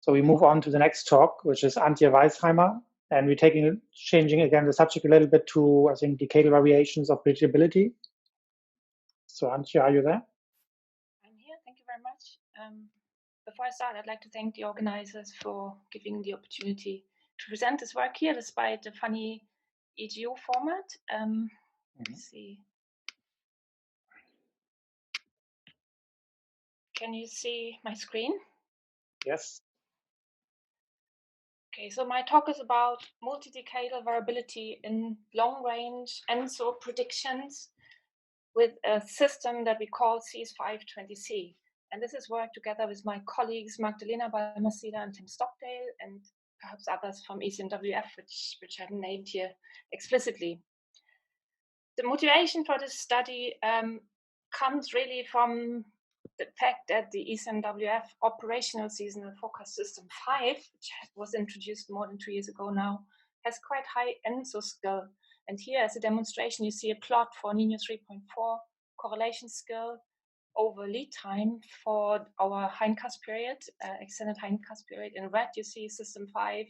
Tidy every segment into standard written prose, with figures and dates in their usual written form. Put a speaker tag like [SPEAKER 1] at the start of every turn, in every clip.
[SPEAKER 1] So we move on to the next talk, which is Antje Weisheimer, and we're changing again the subject a little bit to, I think, decadal variations of predictability. So Antje, are you there?
[SPEAKER 2] I'm here, thank you very much. Before I start, I'd like to thank the organizers for giving the opportunity to present this work here, despite the funny EGO format. Let's see. Can you see my screen?
[SPEAKER 1] Yes.
[SPEAKER 2] Okay, so my talk is about multi-decadal variability in long-range ENSO predictions with a system that we call SEAS5-20C. And this is work together with my colleagues Magdalena Balmaceda and Tim Stockdale, and perhaps others from ECMWF, which I haven't named here explicitly. The motivation for this study comes really from the fact that the ECMWF operational seasonal forecast system 5, which was introduced more than 2 years ago now, has quite high ENSO skill. And here as a demonstration, you see a plot for Nino 3.4 correlation skill over lead time for our hindcast period, extended hindcast period. In red, you see system 5,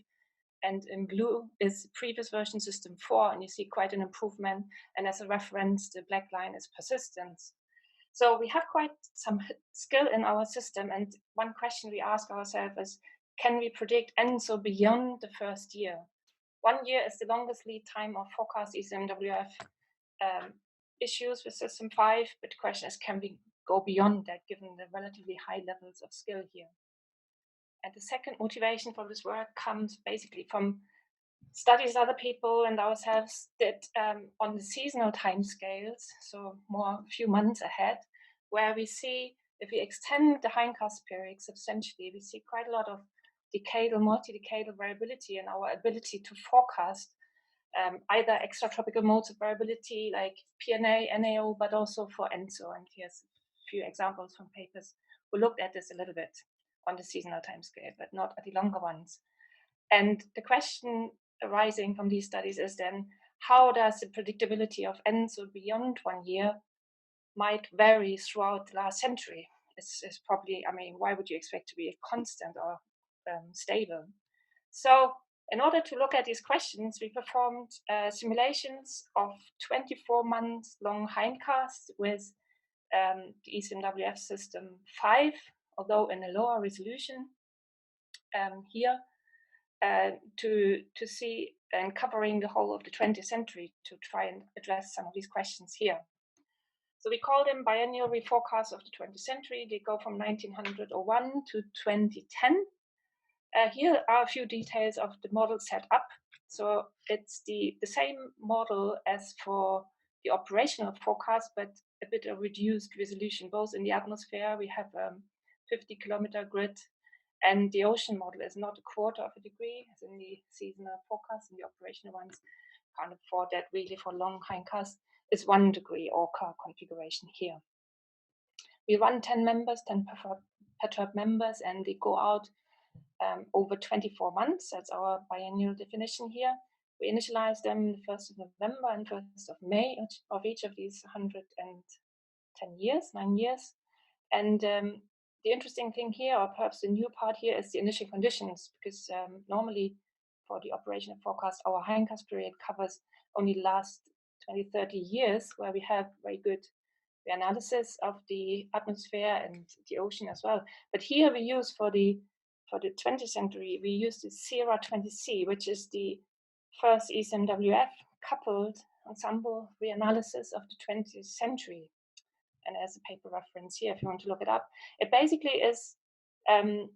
[SPEAKER 2] and in blue is previous version system 4, and you see quite an improvement. And as a reference, the black line is persistence. So we have quite some skill in our system, and one question we ask ourselves is, can we predict ENSO beyond the first year? 1 year is the longest lead time of forecast ECMWF issues with system 5, but the question is, can we go beyond that given the relatively high levels of skill here? And the second motivation for this work comes basically from studies other people and ourselves did on the seasonal timescales, so more a few months ahead, where we see if we extend the hindcast period substantially, we see quite a lot of decadal, multi-decadal variability in our ability to forecast either extratropical modes of variability like PNA, NAO, but also for ENSO. And here's a few examples from papers who looked at this a little bit on the seasonal timescale, but not at the longer ones. And the question arising from these studies is then, how does the predictability of ENSO beyond 1 year might vary throughout the last century? It's probably, I mean, why would you expect to be constant or stable? So in order to look at these questions, we performed simulations of 24 months long hindcast with the ECMWF system 5, although in a lower resolution here, to see and covering the whole of the 20th century to try and address some of these questions here. So we call them biennial reforecasts of the 20th century. They go from 1901 to 2010. Here are a few details of the model set up. So it's the same model as for the operational forecast, but a bit of reduced resolution. Both in the atmosphere, we have 50-kilometer grid, and the ocean model is not 1/4 of a degree, as in the seasonal forecast, and the operational ones can't afford that really for long hindcast. Is 1 degree Orca configuration here. We run 10 members, 10 perturb members, and they go out over 24 months. That's our biennial definition here. We initialize them the 1st of November and 1st of May of each of these 110 years, 9 years. And the interesting thing here, or perhaps the new part here, is the initial conditions, because normally for the operational forecast, our hindcast period covers only the last 20, 30 years, where we have very good analysis of the atmosphere and the ocean as well. But here we use for the 20th century, we use the SEAS5-20C, which is the first ECMWF coupled ensemble reanalysis of the 20th century. And as a paper reference here, if you want to look it up, it basically is an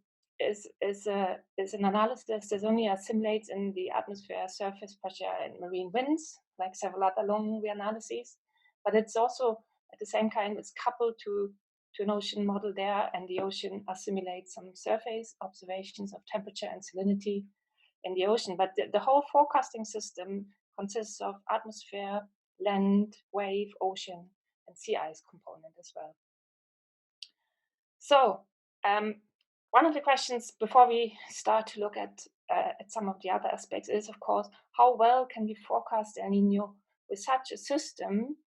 [SPEAKER 2] analysis that only assimilates in the atmosphere, surface pressure, and marine winds, like several other long reanalyses. But it's also at the same time, it's coupled to an ocean model there, and the ocean assimilates some surface observations of temperature and salinity in the ocean. But the whole forecasting system consists of atmosphere, land, wave, ocean, and sea ice component as well. So one of the questions before we start to look at some of the other aspects is, of course, how well can we forecast El Nino with such a system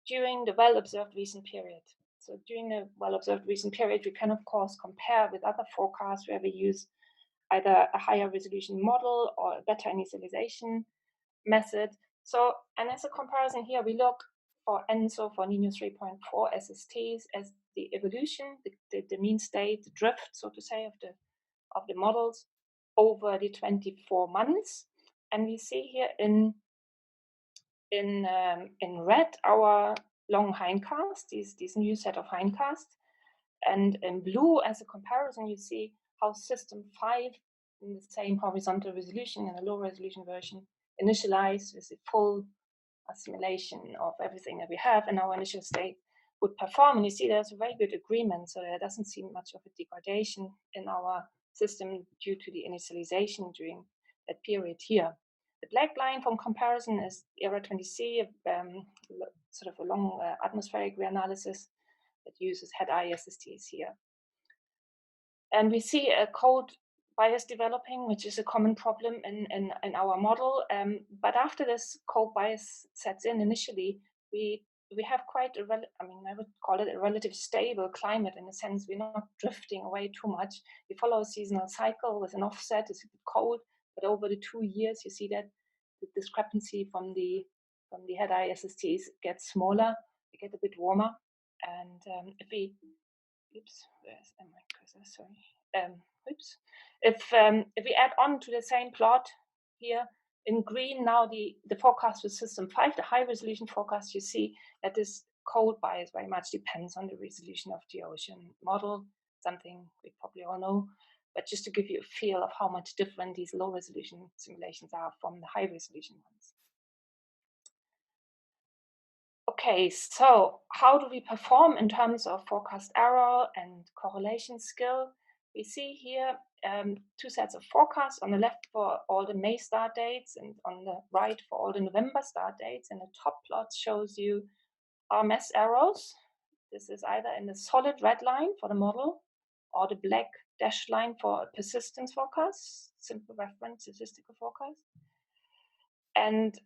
[SPEAKER 2] during the well-observed recent period? So during the well-observed recent period, we can, of course, compare with other forecasts where we use either a higher resolution model or a better initialization method. So, and as a comparison here, we look for ENSO, for Nino 3.4 SSTs as the evolution, the mean state, the drift, so to say, of the models over the 24 months. And we see here in red our long hindcast, these new set of hindcasts, and in blue as a comparison, you see how system 5 in the same horizontal resolution and a low resolution version initialized with the full assimilation of everything that we have in our initial state would perform. And you see there's a very good agreement, so there doesn't seem much of a degradation in our system due to the initialization during that period here. The black line from comparison is ERA20C, sort of a long atmospheric reanalysis that uses head-eye SSTs here. And we see a cold bias developing, which is a common problem in our model. But after this cold bias sets in initially, we have quite I would call it a relatively stable climate in a sense. We're not drifting away too much. We follow a seasonal cycle with an offset. It's a bit cold, but over the 2 years, you see that the discrepancy from the head-eye SSTs gets smaller. We get a bit warmer. And if we where's my cursor? Sorry. If we add on to the same plot here in green, now the forecast with system 5, the high resolution forecast, you see that this cold bias very much depends on the resolution of the ocean model, something we probably all know. But just to give you a feel of how much different these low resolution simulations are from the high resolution ones. Okay, so how do we perform in terms of forecast error and correlation skill? We see here 2 sets of forecasts, on the left for all the May start dates and on the right for all the November start dates. And the top plot shows you RMS errors. This is either in the solid red line for the model or the black dashed line for a persistence forecast, simple reference statistical forecast. And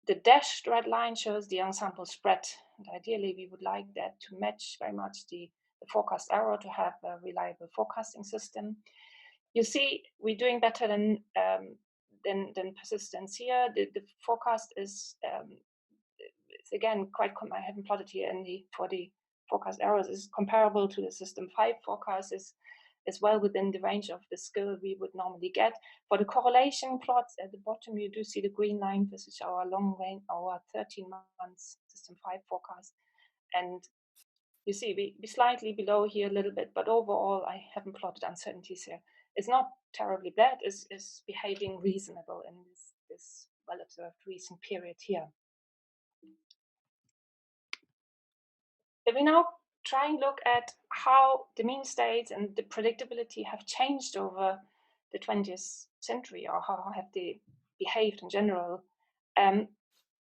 [SPEAKER 2] the dashed red line shows the ensemble spread. And ideally, we would like that to match very much the forecast error to have a reliable forecasting system. You see, we're doing better than persistence here. The forecast is again quite. I haven't plotted here for the forecast errors is comparable to the system 5 forecast. Is well within the range of the skill we would normally get. For the correlation plots at the bottom, you do see the green line. This is our long range, our 13 months system 5 forecast. And you see we slightly below here a little bit, but overall, I haven't plotted uncertainties here. It's not terribly bad, it's behaving reasonable in this well-observed recent period here. If we now try and look at how the mean states and the predictability have changed over the 20th century, or how have they behaved in general.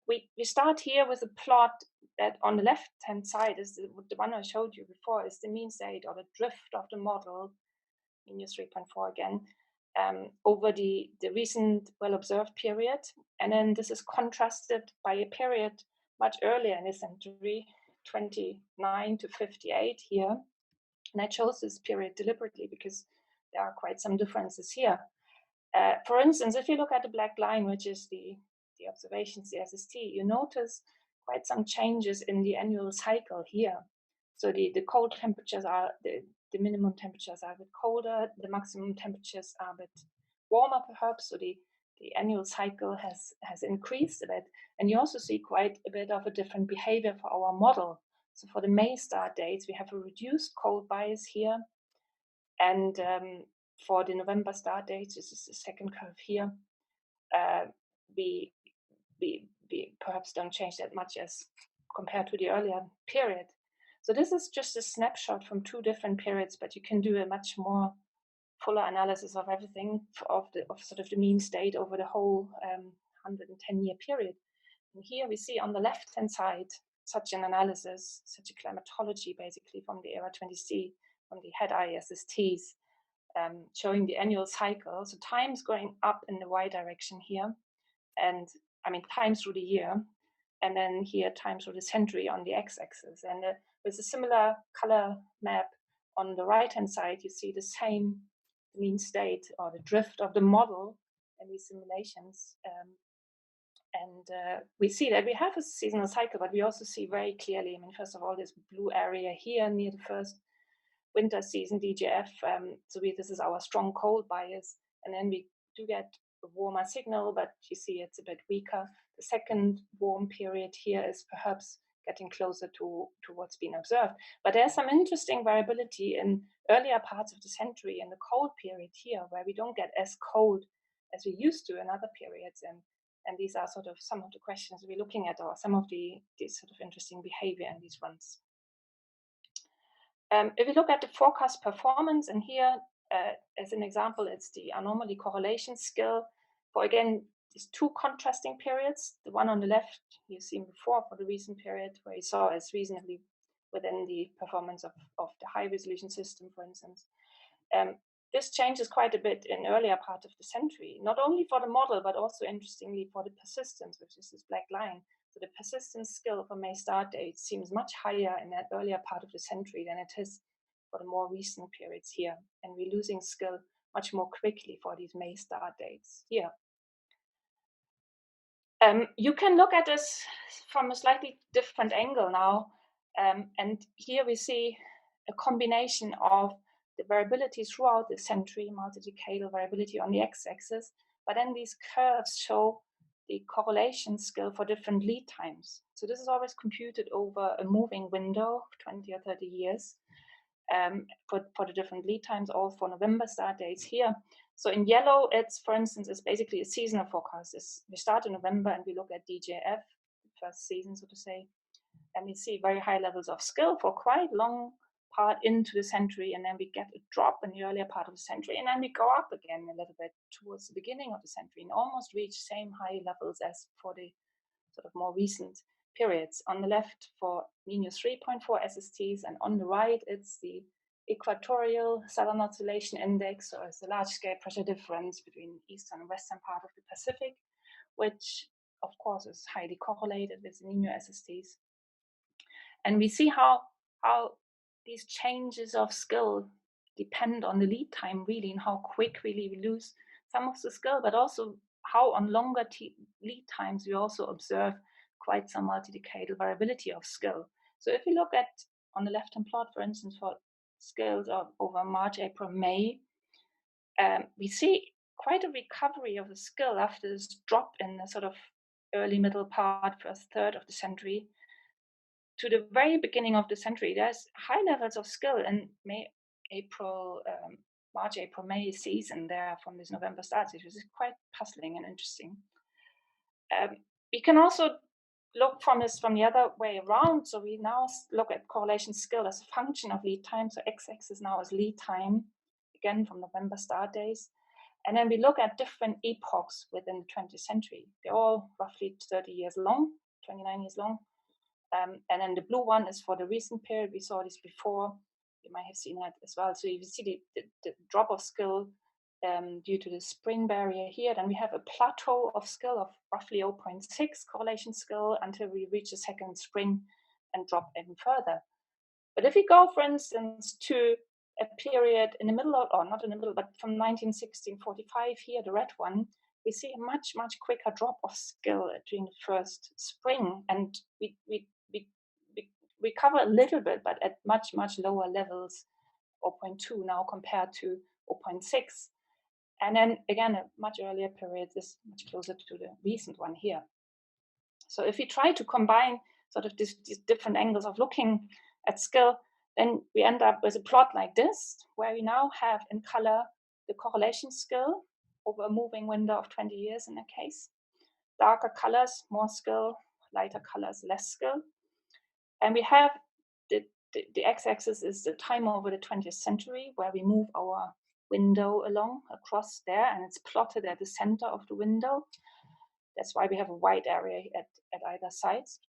[SPEAKER 2] We start here with a plot that on the left-hand side is the one I showed you before, is the mean state or the drift of the model, Nino 3.4 again, over the recent well-observed period. And then this is contrasted by a period much earlier in the century, 29 to 58 here. And I chose this period deliberately because there are quite some differences here. For instance, if you look at the black line, which is the observations, the SST, you notice quite some changes in the annual cycle here. So the cold temperatures are, the minimum temperatures are a bit colder, the maximum temperatures are a bit warmer perhaps, so the annual cycle has increased a bit. And you also see quite a bit of a different behavior for our model. So for the May start dates, we have a reduced cold bias here. And for the November start dates, this is the second curve here, we perhaps don't change that much as compared to the earlier period. So this is just a snapshot from 2 different periods, but you can do a much more fuller analysis of everything of sort of the mean state over the whole 110-year period. And here we see on the left-hand side such an analysis, such a climatology basically from the ERA20C, from the head-eye SSTs, showing the annual cycle. So time's going up in the y direction here, and I mean time through the year, and then here time through the century on the x-axis. And With a similar color map on the right-hand side, you see the same mean state or the drift of the model in these simulations. We see that we have a seasonal cycle, but we also see very clearly, I mean, first of all, this blue area here near the first winter season, DGF, this is our strong cold bias, and then we do get a warmer signal, but you see it's a bit weaker. The second warm period here is perhaps getting closer to what's been observed. But there's some interesting variability in earlier parts of the century in the cold period here, where we don't get as cold as we used to in other periods. And these are sort of some of the questions we're looking at, or some of the sort of interesting behavior in these runs. If we look at the forecast performance, and here, as an example, it's the anomaly correlation skill for, again, these two contrasting periods. The one on the left, you've seen before for the recent period, where you saw is reasonably within the performance of the high resolution system, for instance. This changes quite a bit in earlier part of the century, not only for the model, but also interestingly for the persistence, which is this black line. So the persistence skill for May start date seems much higher in that earlier part of the century than it is for the more recent periods here. And we're losing skill much more quickly for these May start dates here. You can look at this from a slightly different angle now. And here we see a combination of the variability throughout the century, multi-decadal variability on the x-axis, but then these curves show the correlation skill for different lead times. So this is always computed over a moving window of 20 or 30 years for the different lead times, all for November start dates here. So in yellow, it's, for instance, it's basically a seasonal forecast. We start in November and we look at DJF, the first season, so to say, and we see very high levels of skill for quite long part into the century, and then we get a drop in the earlier part of the century, and then we go up again a little bit towards the beginning of the century and almost reach same high levels as for the sort of more recent periods. On the left for minus 3.4 SSTs, and on the right it's the equatorial southern oscillation index, so it's the large scale pressure difference between eastern and western part of the Pacific, which of course is highly correlated with the Nino SSTs. And we see how these changes of skill depend on the lead time, really, and how quick really we lose some of the skill, but also how on longer lead times we also observe quite some multi-decadal variability of skill. So if we look at on the left-hand plot, for instance, for skills over March, April, May, we see quite a recovery of the skill after this drop in the sort of early middle part, first third of the century. To the very beginning of the century, there's high levels of skill in March, April, May season there from this November start, which is quite puzzling and interesting. We can also look from the other way around. So we now look at correlation skill as a function of lead time. So x-axis now is lead time, again from November start days. And then we look at different epochs within the 20th century. They're all roughly 30 years long, 29 years long. And then the blue one is for the recent period. We saw this before. You might have seen that as well. So you see the drop of skill due to the spring barrier here. Then we have a plateau of skill of roughly 0.6 correlation skill until we reach the second spring and drop even further. But if we go, for instance, to a period in the middle of, or not in the middle, but from 1945 here, the red one, we see a much, much quicker drop of skill during the first spring. And we recover a little bit, but at much, much lower levels, 0.2 now compared to 0.6. And then again, a much earlier period is much closer to the recent one here. So if we try to combine sort of these different angles of looking at skill, then we end up with a plot like this, where we now have in color the correlation skill over a moving window of 20 years in a case. Darker colors, more skill, lighter colors, less skill. And we have the x-axis is the time over the 20th century, where we move our window along across there, and it's plotted at the center of the window. That's why we have a white area at either sides.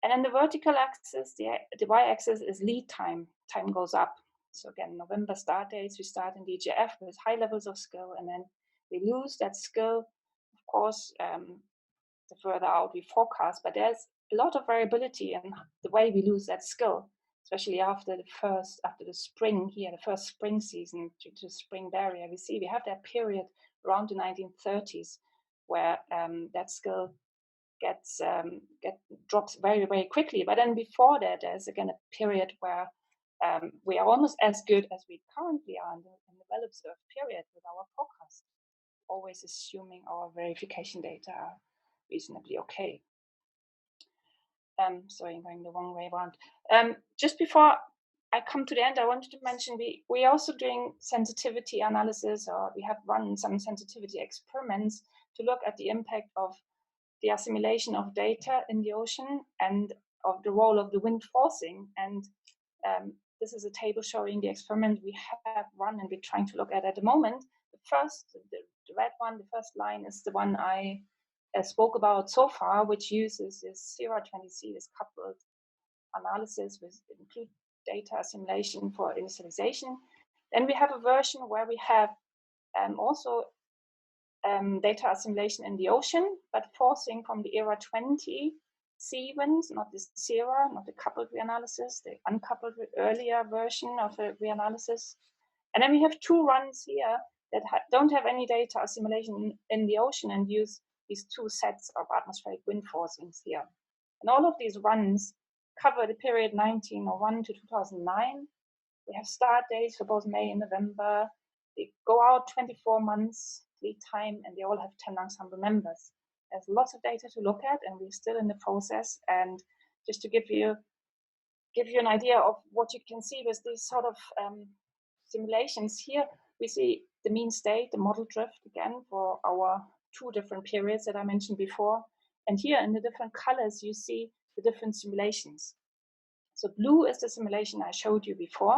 [SPEAKER 2] And then the vertical axis, the y-axis is lead time. Time goes up. So again, November start dates, we start in DGF with high levels of skill, and then we lose that skill, of course, the further out we forecast. But there's a lot of variability in the way we lose that skill. especially after the spring here, the first spring season due to spring barrier. We have that period around the 1930s where that skill drops very, very quickly. But then before that, there's again a period where we are almost as good as we currently are in the well-observed period with our forecast, always assuming our verification data are reasonably okay. Sorry, I'm going the wrong way around. Just before I come to the end, I wanted to mention we are also doing sensitivity analysis, or we have run some sensitivity experiments to look at the impact of the assimilation of data in the ocean and of the role of the wind forcing. And this is a table showing the experiment we have run and we're trying to look at the moment. The red one, the first line is the one I spoke about so far, which uses this SEAS5-20C, this coupled analysis with include data assimilation for initialization. Then we have a version where we have also data assimilation in the ocean, but forcing from the era 20C winds, not the SERA, not the coupled reanalysis, the uncoupled earlier version of the reanalysis. And then we have two runs here that don't have any data assimilation in the ocean and use these two sets of atmospheric wind forcings here. And all of these runs cover the period 1901 to 2009. We have start dates for both May and November. They go out 24 months lead time, and they all have 10 ensemble members. There's lots of data to look at, and we're still in the process. And just to give you an idea of what you can see with these sort of simulations here, we see the mean state, the model drift again for our two different periods that I mentioned before. And here in the different colors, you see the different simulations. So blue is the simulation I showed you before.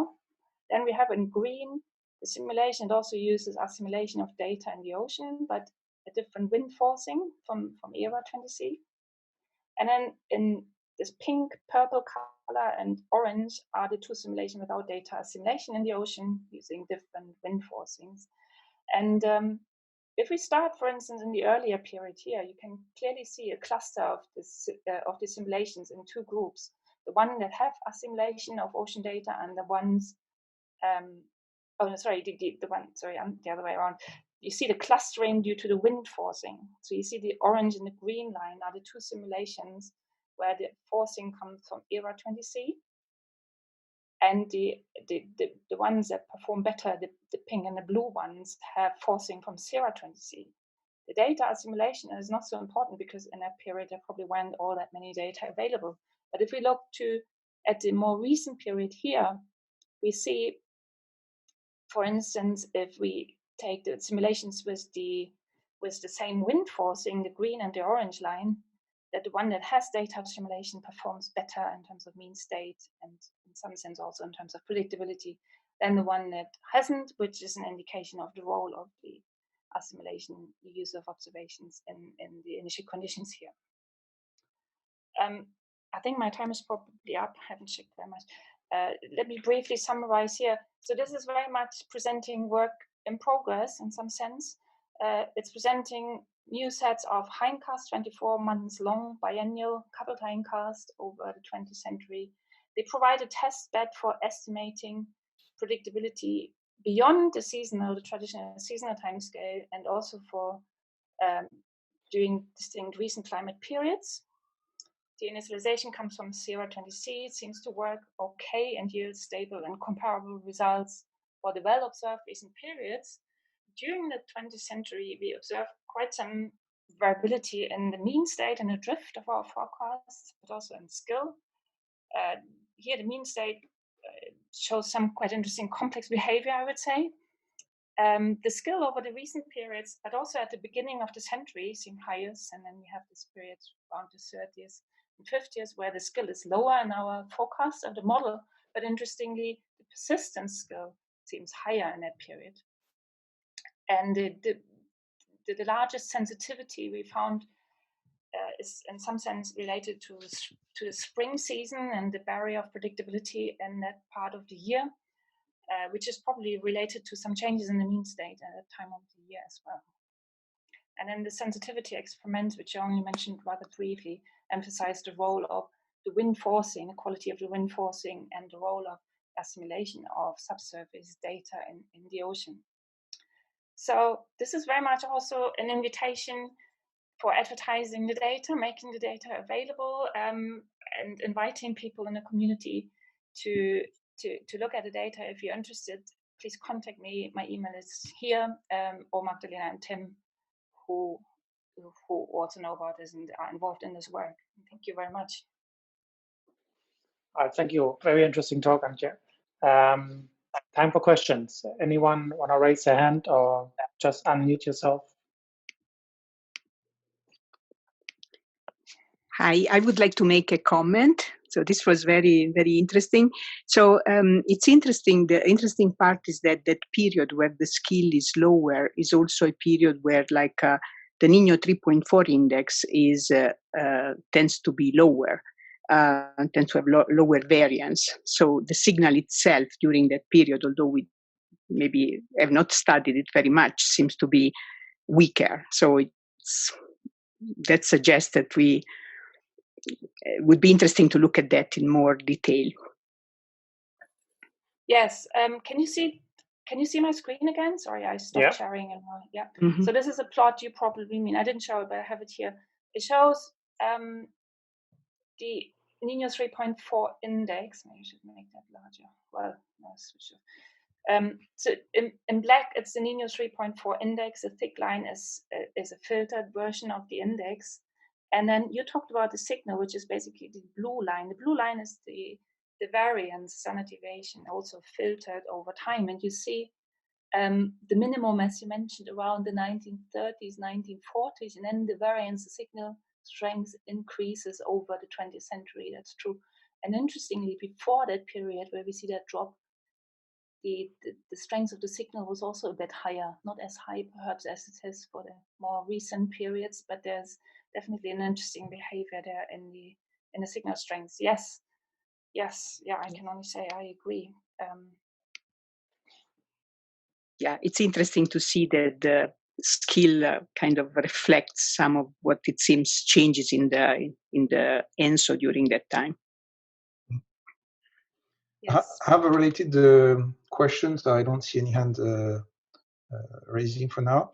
[SPEAKER 2] Then we have in green the simulation. It also uses assimilation of data in the ocean, but a different wind forcing from ERA 20C. And then in this pink, purple color and orange are the two simulations without data assimilation in the ocean using different wind forcings. And if we start, for instance, in the earlier period here, you can clearly see a cluster of the simulations in two groups. The one that have assimilation of ocean data and the ones, the other way around. You see the clustering due to the wind forcing. So you see the orange and the green line are the two simulations where the forcing comes from ERA 20C. And the ones that perform better, the pink and the blue ones, have forcing from SERA 20C. The data assimilation is not so important because in that period there probably weren't all that many data available. But if we look at the more recent period here, we see, for instance, if we take the simulations with the same wind forcing, the green and the orange line, that the one that has data assimilation performs better in terms of mean state and in some sense also in terms of predictability than the one that hasn't, which is an indication of the role of the assimilation use of observations in the initial conditions here. I think my time is probably up. I haven't checked very much. Let me briefly summarize here. So this is very much presenting work in progress in some sense. It's presenting new sets of hindcasts, 24 months long, biennial, coupled hindcast over the 20th century. They provide a test bed for estimating predictability beyond the traditional seasonal timescale, and also for during distinct recent climate periods. The initialization comes from SERA 20C. It seems to work okay and yields stable and comparable results for the well-observed recent periods. During the 20th century, we observed quite some variability in the mean state and the drift of our forecasts, but also in skill. Here, the mean state shows some quite interesting complex behavior, I would say. The skill over the recent periods, but also at the beginning of the century, seem highest, and then we have this period around the 30s and 50s where the skill is lower in our forecast of the model, but interestingly, the persistence skill seems higher in that period. And the largest sensitivity we found is in some sense related to the spring season and the barrier of predictability in that part of the year, which is probably related to some changes in the mean state at that time of the year as well. And then the sensitivity experiments, which I only mentioned rather briefly, emphasize the role of wind forcing, the quality of the wind forcing, and the role of assimilation of subsurface data in the ocean. So this is very much also an invitation for advertising the data, making the data available, and inviting people in the community to look at the data. If you're interested, please contact me. My email is here, or Magdalena and Tim, who also know about this and are involved in this work. Thank you very much.
[SPEAKER 1] Thank you. Very interesting talk, Antje. Time for questions. Anyone want to raise their hand or just unmute yourself?
[SPEAKER 3] Hi, I would like to make a comment. So this was very, very interesting. So it's interesting. The interesting part is that that period where the skill is lower is also a period where, like, the Niño 3.4 index is tends to be lower, tends to have lower variance. So the signal itself during that period, although we maybe have not studied it very much, seems to be weaker. So that suggests that it would be interesting to look at that in more detail.
[SPEAKER 2] Yes. Can you see my screen again? Sorry, I stopped sharing. And yeah. Mm-hmm. So this is a plot you probably mean. I didn't show it, but I have it here. It shows the Niño 3.4 index. Maybe I should make that larger. Well, no, switch it. So in black, it's the Niño 3.4 index. The thick line is a filtered version of the index. And then you talked about the signal, which is basically the blue line. The blue line is the variance, standard deviation, also filtered over time. And you see the minimum, as you mentioned, around the 1930s, 1940s, and then the variance, the signal strength increases over the 20th century. That's true. And interestingly, before that period where we see that drop, the strength of the signal was also a bit higher, not as high perhaps as it is for the more recent periods, but there's definitely an interesting behavior there in the signal strength. Yes, yeah, I can only say I agree.
[SPEAKER 3] Yeah, it's interesting to see that the skill kind of reflects some of what it seems changes in the ENSO during that time.
[SPEAKER 4] Yes. I have a related question, so I don't see any hand raising for now.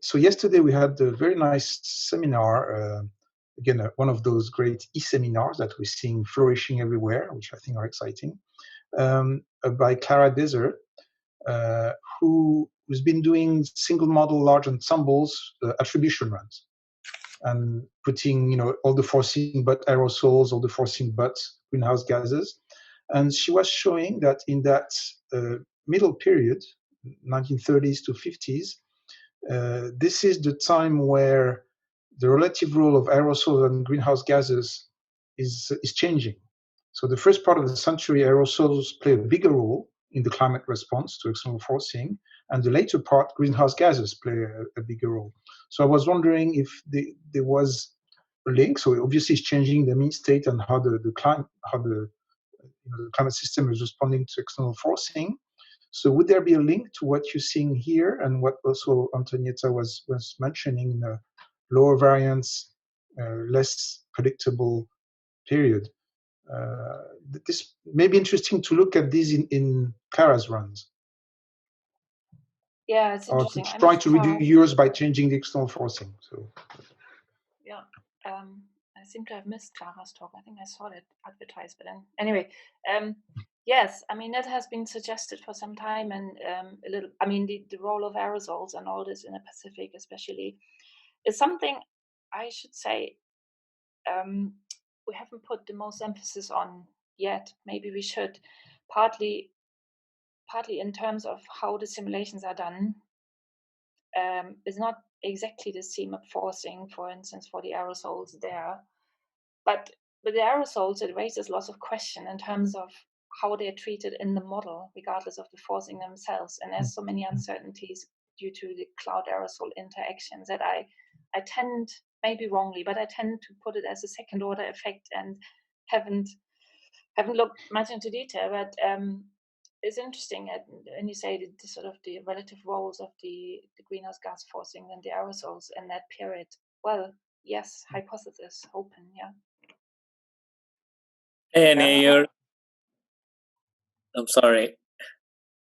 [SPEAKER 4] So yesterday we had a very nice seminar, again, one of those great e-seminars that we're seeing flourishing everywhere, which I think are exciting, by Clara Desert, who's been doing single model large ensembles attribution runs and putting, all the forcing but aerosols, all the forcing but greenhouse gases. And she was showing that in that middle period, 1930s to 50s, this is the time where the relative role of aerosols and greenhouse gases is changing. So the first part of the century, aerosols play a bigger role in the climate response to external forcing, and the later part, greenhouse gases play a bigger role. So I was wondering if there was a link. So obviously it's changing the mean state and how the climate system is responding to external forcing. So would there be a link to what you're seeing here and what also Antonietta was mentioning in a lower variance, less predictable period? This may be interesting to look at these in Clara's runs.
[SPEAKER 2] Yeah, it's interesting.
[SPEAKER 4] Or to try to reduce yours by changing the external forcing. So.
[SPEAKER 2] Yeah, I seem to have missed Clara's talk. I think I saw that advertised, but then anyway, yes, I mean that has been suggested for some time, and the role of aerosols and all this in the Pacific, especially, is something I should say we haven't put the most emphasis on yet. Maybe we should, partly in terms of how the simulations are done. Is not exactly the same of forcing, for instance, for the aerosols there, but with the aerosols it raises lots of question in terms of how they're treated in the model, regardless of the forcing themselves. And there's so many uncertainties due to the cloud aerosol interactions that I tend, maybe wrongly, but I tend to put it as a second order effect and haven't looked much into detail. But it's interesting, and you say the sort of the relative roles of the greenhouse gas forcing and the aerosols in that period. Well, yes, hypothesis open, yeah.
[SPEAKER 5] And I'm sorry,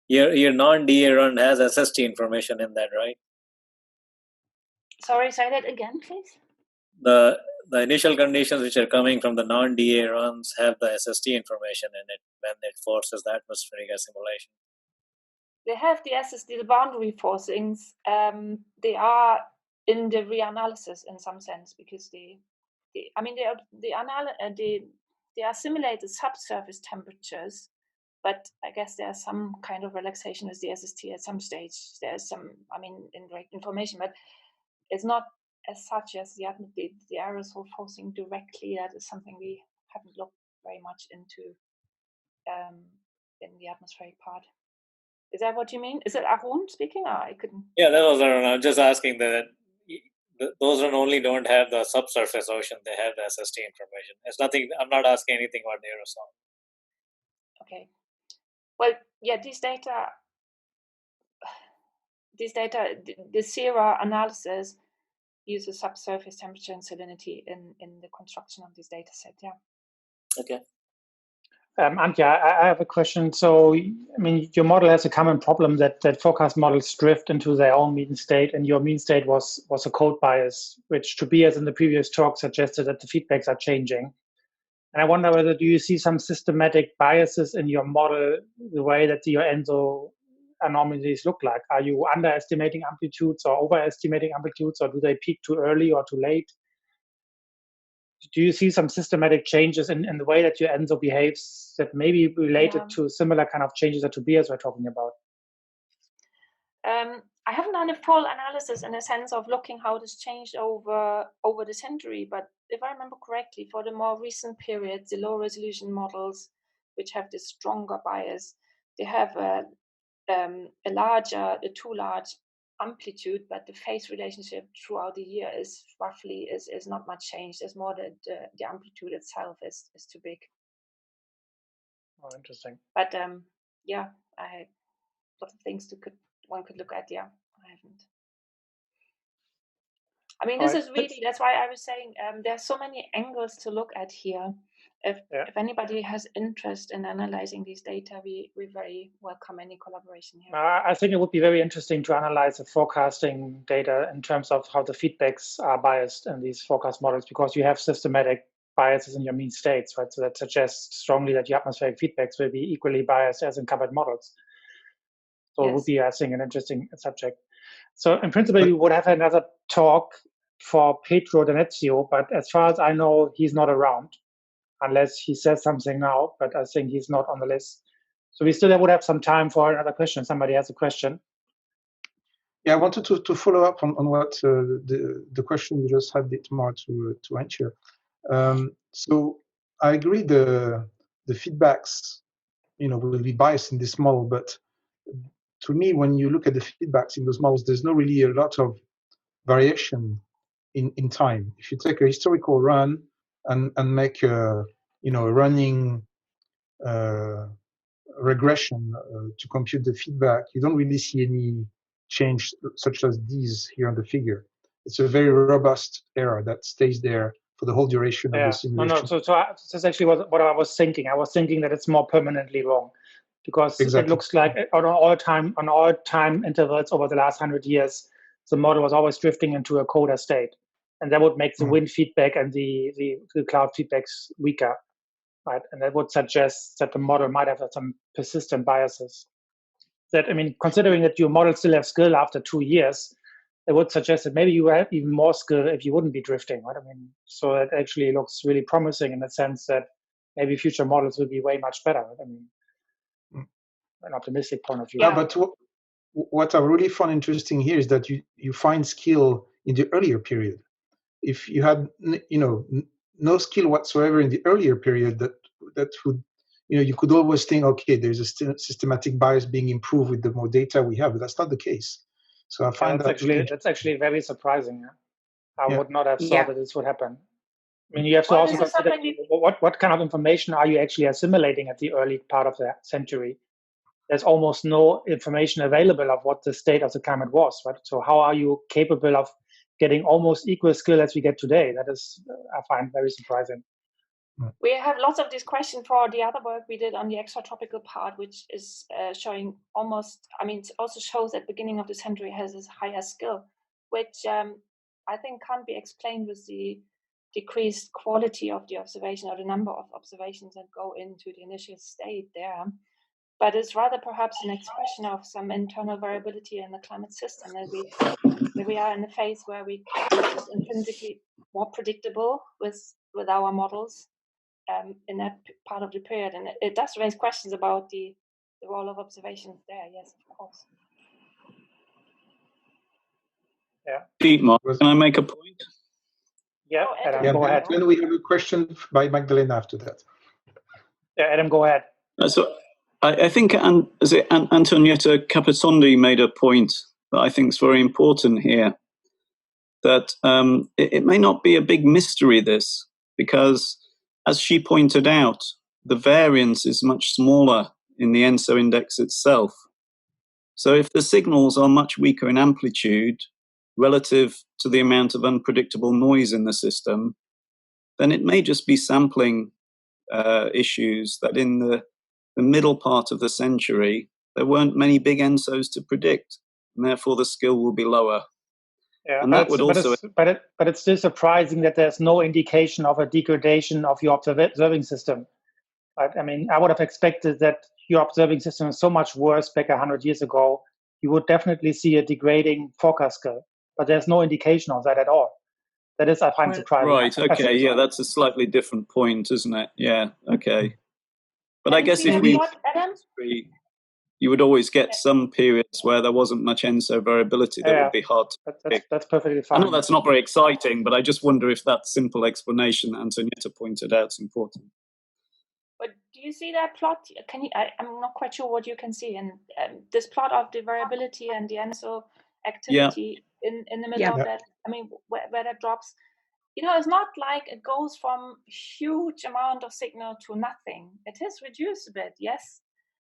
[SPEAKER 5] your non-DA run has SST information in that, right?
[SPEAKER 2] Sorry, say that again, please.
[SPEAKER 5] The initial conditions which are coming from the non-DA runs have the SST information in it when it forces the atmospheric assimilation.
[SPEAKER 2] They have the SST, the boundary forcings. They are in the reanalysis in some sense because they assimilate the subsurface temperatures, but I guess there's some kind of relaxation with the SST at some stage. There's some, indirect information, but it's not as such as the aerosol forcing directly. That is something we haven't looked very much into in the atmospheric part. Is that what you mean? Is it Arun speaking? I couldn't.
[SPEAKER 5] Yeah, that was Arun. I'm just asking that those one only don't have the subsurface ocean. They have the SST information. It's nothing. I'm not asking anything about the aerosol.
[SPEAKER 2] Okay. Well, yeah, these data, the SERA analysis uses subsurface temperature and salinity in the construction of this data set. Yeah.
[SPEAKER 5] Okay.
[SPEAKER 1] Antje, I have a question. So, your model has a common problem that forecast models drift into their own mean state, and your mean state was a code bias, which Tobias in the previous talk suggested that the feedbacks are changing. And I wonder whether do you see some systematic biases in your model, the way that your ENSO anomalies look like? Are you underestimating amplitudes or overestimating amplitudes, or do they peak too early or too late? Do you see some systematic changes in the way that your ENSO behaves that may be related to similar kind of changes that Tobias were talking about?
[SPEAKER 2] I haven't done a full analysis in a sense of looking how this changed over the century, but if I remember correctly, for the more recent periods, the low resolution models, which have this stronger bias, they have a too large amplitude, but the phase relationship throughout the year is roughly is not much changed. It's more that the amplitude itself is too big.
[SPEAKER 1] Oh, interesting.
[SPEAKER 2] But yeah, I had lots of things one could look at. Yeah, I haven't. This is really, that's why I was saying there's so many angles to look at here. If anybody has interest in analyzing these data, we very welcome any collaboration here.
[SPEAKER 1] I think it would be very interesting to analyze the forecasting data in terms of how the feedbacks are biased in these forecast models, because you have systematic biases in your mean states, right? So that suggests strongly that your atmospheric feedbacks will be equally biased as in covered models. So it would be, I think, an interesting subject. So in principle, we would have another talk for Pedro D'Anezio, but as far as I know, he's not around unless he says something now, but I think he's not on the list. So we still would have some time for another question. Somebody has a question.
[SPEAKER 4] Yeah, I wanted to follow up on what the question you just had, Dietmar, to answer. So I agree the feedbacks, will be biased in this model, but to me, when you look at the feedbacks in those models, there's not really a lot of variation in time. If you take a historical run and make a running regression to compute the feedback, you don't really see any change such as these here on the figure. It's a very robust error that stays there for the whole duration of the simulation.
[SPEAKER 1] So that's actually what I was thinking. I was thinking that it's more permanently wrong, because it looks like on all time intervals over the last 100 years, the model was always drifting into a colder state, and that would make the wind feedback and the cloud feedbacks weaker, right? And that would suggest that the model might have some persistent biases. That, considering that your model still has skill after 2 years, it would suggest that maybe you have even more skill if you wouldn't be drifting, right? So it actually looks really promising in the sense that maybe future models will be way much better. Right? An optimistic point of view.
[SPEAKER 4] Yeah, but what I really found interesting here is that you find skill in the earlier period. If you had no skill whatsoever in the earlier period, that would you could always think, okay, there's a systematic bias being improved with the more data we have, but that's not the case. So I find
[SPEAKER 1] that's actually very surprising. I would not have thought that this would happen. You have to also consider what kind of information are you actually assimilating at the early part of the century. There's almost no information available of what the state of the climate was, right? So how are you capable of getting almost equal skill as we get today? That is, I find very surprising.
[SPEAKER 2] We have lots of this question for the other work we did on the extratropical part, which is showing almost, it also shows at the beginning of the century has this higher skill, which I think can't be explained with the decreased quality of the observation or the number of observations that go into the initial state there. But it's rather perhaps an expression of some internal variability in the climate system, that we are in a phase where we is intrinsically more predictable with our models in that part of the period. And it does raise questions about the role of observations there, yes, of course.
[SPEAKER 6] Dietmar, can I make a point?
[SPEAKER 1] Yeah, Adam,
[SPEAKER 4] yeah,
[SPEAKER 1] go ahead.
[SPEAKER 4] Then we have a question by Magdalena after that.
[SPEAKER 1] Yeah, Adam, go ahead.
[SPEAKER 6] So I think Antonietta Capisondi made a point that I think is very important here, that it may not be a big mystery, this, because as she pointed out, the variance is much smaller in the ENSO index itself. So if the signals are much weaker in amplitude relative to the amount of unpredictable noise in the system, then it may just be sampling issues that in the middle part of the century, there weren't many big ENSOs to predict, and therefore the skill will be lower.
[SPEAKER 1] Yeah,
[SPEAKER 6] and that would also.
[SPEAKER 1] But it's still surprising that there's no indication of a degradation of your observing system. But I would have expected that your observing system is so much worse back 100 years ago. You would definitely see a degrading forecast skill, but there's no indication of that at all. That is, I find surprising.
[SPEAKER 6] Right. Okay. Yeah, that's a slightly different point, isn't it? Yeah. Okay. But I guess if you would always get some periods where there wasn't much ENSO variability that would be hard to pick.
[SPEAKER 1] That's perfectly fine.
[SPEAKER 6] I know that's not very exciting, but I just wonder if that simple explanation that Antonietta pointed out is important.
[SPEAKER 2] But do you see that plot? Can you? I'm not quite sure what you can see in this plot of the variability and the ENSO activity in the middle of that. Where that drops. It's not like it goes from huge amount of signal to nothing. It is reduced a bit, yes.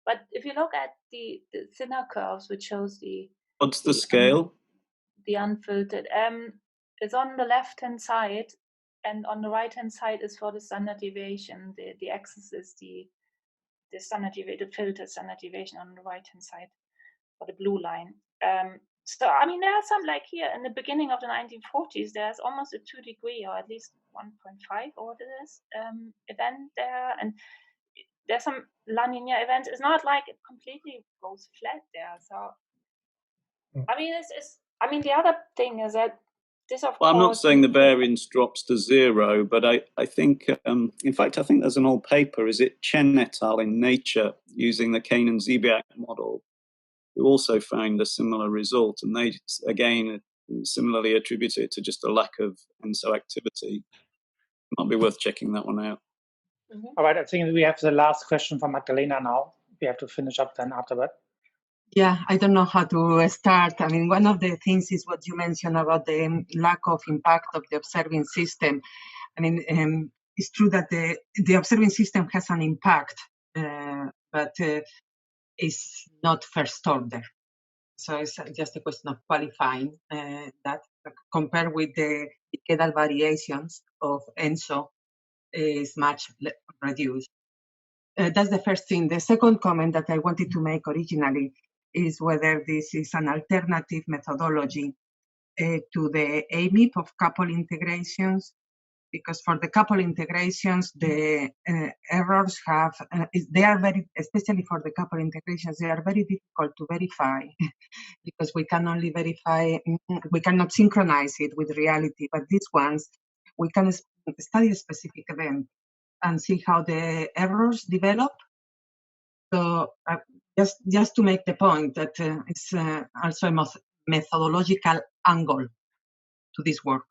[SPEAKER 2] But if you look at the thinner curves, which shows
[SPEAKER 6] what's the scale?
[SPEAKER 2] The unfiltered. It's on the left-hand side, and on the right-hand side is for the standard deviation. The axis is the standard deviation, the filtered standard deviation on the right-hand side for the blue line. So, there are some, like here in the beginning of the 1940s, there's almost a 2-degree or at least 1.5 or what it is, event there. And there's some La Nina events. It's not like it completely goes flat there. So, the other thing is that this, of course.
[SPEAKER 6] I'm not saying the variance drops to zero, but I think, in fact, I think there's an old paper, is it Chen et al. In Nature, using the Kane and Ziebiak model, who also found a similar result, and they again similarly attribute it to just a lack of ENSO activity. Might be worth checking that one out.
[SPEAKER 2] Mm-hmm.
[SPEAKER 1] All right, I think we have the last question from Magdalena now. We have to finish up then after that.
[SPEAKER 7] Yeah, I don't know how to start. One of the things is what you mentioned about the lack of impact of the observing system. It's true that the observing system has an impact, but it's not first order. So it's just a question of qualifying that compared with the decadal variations of ENSO is much reduced. That's the first thing. The second comment that I wanted to make originally is whether this is an alternative methodology to the AMIP of couple integrations, because for the couple integrations, the errors they are very, especially for the couple integrations, they are very difficult to verify because we can only verify, we cannot synchronize it with reality, but these ones, we can study a specific event and see how the errors develop. So just to make the point that it's also a methodological angle to this work.